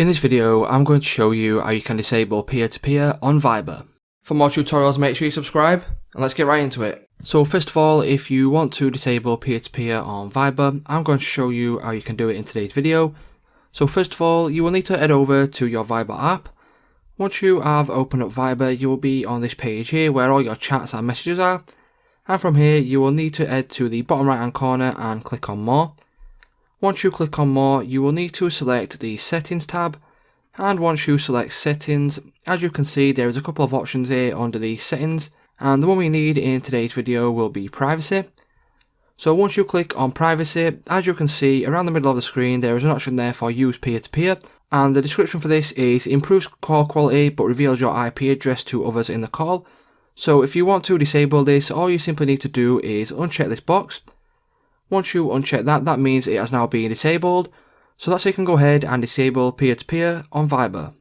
In this video, I'm going to show you how you can disable peer-to-peer on Viber. For more tutorials, make sure you subscribe, and let's get right into it. So first of all, if you want to disable peer-to-peer on Viber, I'm going to show you how you can do it in today's video. So first of all, you will need to head over to your Viber app. Once you have opened up Viber, you will be on this page here where all your chats and messages are. And from here, you will need to head to the bottom right hand corner and click on More. Once you click on More, you will need to select the Settings tab, and once you select Settings, as you can see there is a couple of options here under the Settings, and the one we need in today's video will be Privacy. So once you click on Privacy, as you can see around the middle of the screen there is an option there for Use Peer-to-Peer, and the description for this is improves call quality but reveals your IP address to others in the call. So if you want to disable this, all you simply need to do is uncheck this box. Once you uncheck that, that means it has now been disabled. So that's how you can go ahead and disable peer-to-peer on Viber.